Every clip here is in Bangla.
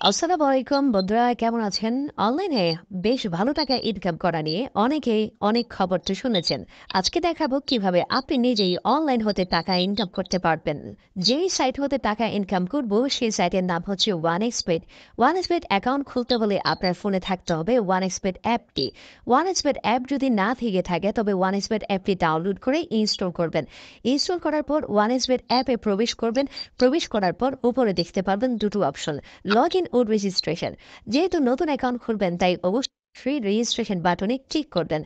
আসসালামু আলাইকুম বন্ধুরা, কেমন আছেন? অনলাইনে বেশ ভালো টাকা ইনকাম করা নিয়ে অনেকেই অনেক খবর তো শুনেছেন। আজকে দেখাবো কিভাবে আপনি নিজেই অনলাইন হতে টাকা ইনকাম করতে পারবেন। যেই সাইট হতে টাকা ইনকাম করব সেই সাইটের নাম হচ্ছে ওয়ানএক্সপেট। ওয়ানএক্সপেট অ্যাকাউন্ট খুলতে হলে আপনার ফোনে থাকতে হবে ওয়ানএক্সপেট অ্যাপটি। ওয়ানএক্সপেট অ্যাপ যদি না থেকে থাকে তবে ওয়ানএক্সপেট অ্যাপটি ডাউনলোড করে ইনস্টল করবেন। ইনস্টল করার পর ওয়ানএক্সপেট অ্যাপে প্রবেশ করবেন। প্রবেশ করার পর উপরে দেখতে পারবেন দুটো অপশন, লগ ইন ও রেজিস্ট্রেশন। যেহেতু নতুন অ্যাকাউন্ট খুলবেন তাই অবশ্যই রেজিস্ট্রেশন বাটনে ক্লিক করবেন।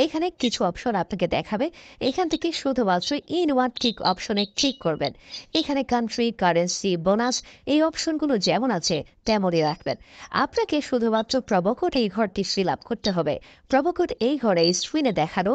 এখানে কিছু অপশন আপনাকে দেখাবে। এখান থেকে শুধুমাত্র ইন ওয়ান ক্লিক অপশনে ক্লিক করবেন। এখানে কান্ট্রি, কারেন্সি, বোনাস এই অপশনগুলো যেমন আছে তেমনই রাখবেন। আপনাকে শুধুমাত্র প্রবকোড এই ঘরটি ফিল আপ করতে হবে। প্রবকোড এই ঘরে স্ক্রিনে দেখানো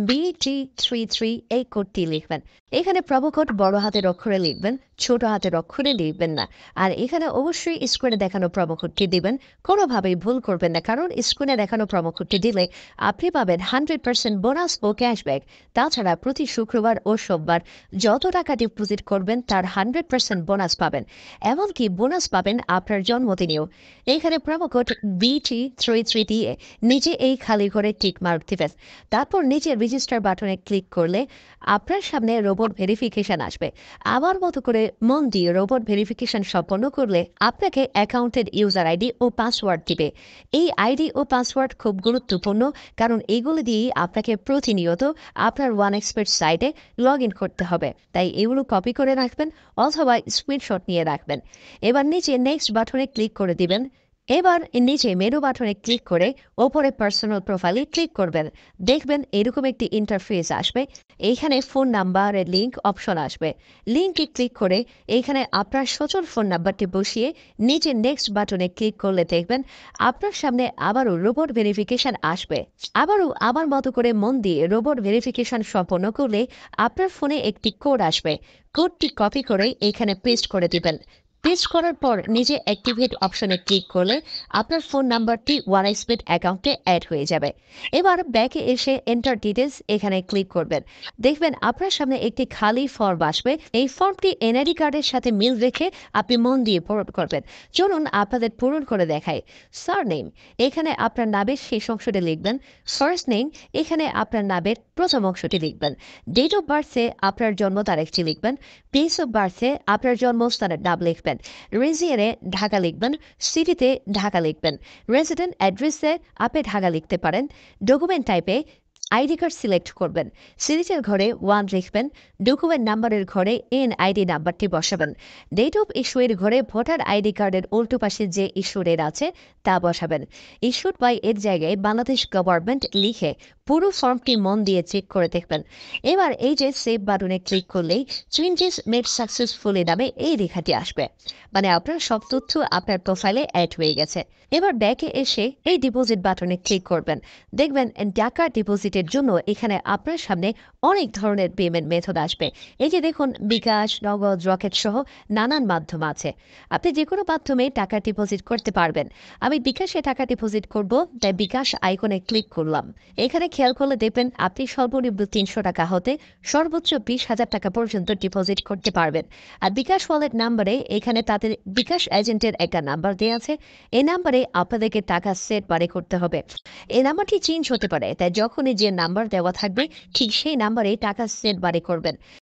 BT33 এই কোডটি লিখবেন। এখানে প্রবকোড বড় হাতের অক্ষরে লিখবেন, ছোট হাতের অক্ষরে লিখবেন না। আর এখানে অবশ্যই স্ক্রিনে দেখানো প্রোমো কোডটি দিবেন। কোনোভাবেই ভুল করবেন না, কারণ স্ক্রিনে দেখানো প্রোমো কোডটি দিলে আপনি পাবেন 100% বোনাস ও ক্যাশব্যাক। তাছাড়া প্রতি শুক্রবার ও সোমবার যত টাকা ডিপোজিট করবেন তার 100% বোনাস পাবেন। এমনকি বোনাস পাবেন আপনার জন্মদিনেও। এখানে প্রোমো কোড BT33 দিয়ে নিচে এই খালি ঘরে টিক মার্ক দিবেন। তারপর নিচে রেজিস্টার বাটনে ক্লিক করলে আপনার সামনে রোবট ভেরিফিকেশন আসবে। আমার মতো করে মন দিয়ে রোবট ভেরিফিকেশন সম্পন্ন করলে আপনাকে অ্যাকাউন্টের ইউজার আইডি ও পাসওয়ার্ড দিবে। এই আইডি ও পাসওয়ার্ড খুব গুরুত্বপূর্ণ, কারণ এইগুলো দিয়েই আপনাকে প্রতিনিয়ত আপনার ওয়ানএক্সপেট সাইটে লগ ইন করতে হবে। তাই এগুলো কপি করে রাখবেন অথবা স্ক্রিনশট নিয়ে রাখবেন। এবার নিচে নেক্সট বাটনে ক্লিক করে দিবেন। এবার নিচে মেনু বাটনে ক্লিক করে ওপরে পার্সোনাল প্রোফাইলে ক্লিক করবেন। দেখবেন এরকম একটি ইন্টারফেস আসবে। এইখানে ফোন নাম্বারের লিঙ্ক অপশন আসবে। লিঙ্কে ক্লিক করে এইখানে আপনার সচল ফোন নাম্বারটি বসিয়ে নিচে নেক্সট বাটনে ক্লিক করলে দেখবেন আপনার সামনে আবারও রোবট ভেরিফিকেশন আসবে। আবারও আমার মতো করে মন দিয়ে রোবট ভেরিফিকেশন সম্পন্ন করলে আপনার ফোনে একটি কোড আসবে। কোডটি কপি করে এখানে পেস্ট করে দিবেন। পেস্ট করার পর নিজে অ্যাক্টিভেট অপশনে ক্লিক করলে আপনার ফোন নাম্বারটি ওয়ানএক্সপেট অ্যাকাউন্টে অ্যাড হয়ে যাবে। এবার ব্যাকে এসে এন্টার ডিটেলস এখানে ক্লিক করবেন। দেখবেন আপনার সামনে একটি খালি ফর্ম আসবে। এই ফর্মটি এনআইডি কার্ডের সাথে মিল রেখে আপনি মন দিয়ে পূরণ করবেন। চলুন আপনাদের পূরণ করে দেখাই। সারনেম, এখানে আপনার নামের শেষ অংশটি লিখবেন। ফার্স্ট নেম, এখানে আপনার নামের প্রথম অংশটি লিখবেন। ডেট অফ বার্থে আপনার জন্ম তারিখটি লিখবেন। প্লেস অফ বার্থে আপনার জন্মস্থানের নাম লিখবেন। রিজিয়নে ঢাকা লিখবেন। সিটিতে ঢাকা লিখবেন। রেসিডেন্ট অ্যাড্রেসে আপনি ঢাকা লিখতে পারেন। ডকুমেন্ট টাইপে আইডি কার্ড সিলেক্ট করবেন। সিরিজের ঘরে 1 লিখবেন। ডকুমেন্ট নাম্বারের ঘরে এনআইডি নাম্বারটি বসাবেন। ডেট অফ ইস্যুয়ের ঘরে ভোটার আইডি কার্ডের উল্টো পাশে যে ইস্যু ডেট আছে তা বসাবেন। ইস্যুড বাই এর জায়গায় বাংলাদেশ গভর্নমেন্ট লিখে পুরো ফর্মটি মন দিয়ে চেক করে দেখবেন। এবার এই যে সেভ বাটনে ক্লিক করলেই চেঞ্জেস মেড সাকসেসফুলি নামে এই লেখাটি আসবে। মানে আপনার সব তথ্য আপনার প্রোফাইলে অ্যাড হয়ে গেছে। এবার ব্যাকে এসে এই ডিপোজিট বাটনে ক্লিক করবেন। দেখবেন টাকা ডিপোজিটের জন্য এখানে আপনার সামনে অনেক ধরনের পেমেন্ট মেথড আসবে। এই যে দেখুন, বিকাশ, নগদ, রকেট সহ নানান মাধ্যম আছে। আপনি যে কোনো মাধ্যমে টাকা ডিপোজিট করতে পারবেন। আমি বিকাশে টাকা ডিপোজিট করব, তাই বিকাশ আইকনে ক্লিক করলাম। এখানে খেয়াল করলে দেখবেন আপনি সর্বনিম্ন 300 টাকা হতে সর্বোচ্চ 20,000 টাকা পর্যন্ত ডিপোজিট করতে পারবেন। আর বিকাশ ওয়ালেট নাম্বারে এখানে তাদের বিকাশ এজেন্টের একটা নাম্বার দেওয়া আছে। এই নাম্বারে আপনাদেরকে টাকা সেট বারে করতে হবে। এই নাম্বারটি চেঞ্জ হতে পারে, তাই যখনই যে নাম্বার দেওয়া থাকবে ঠিক সেই নাম্বারে টাকা সেট বারে করবেন।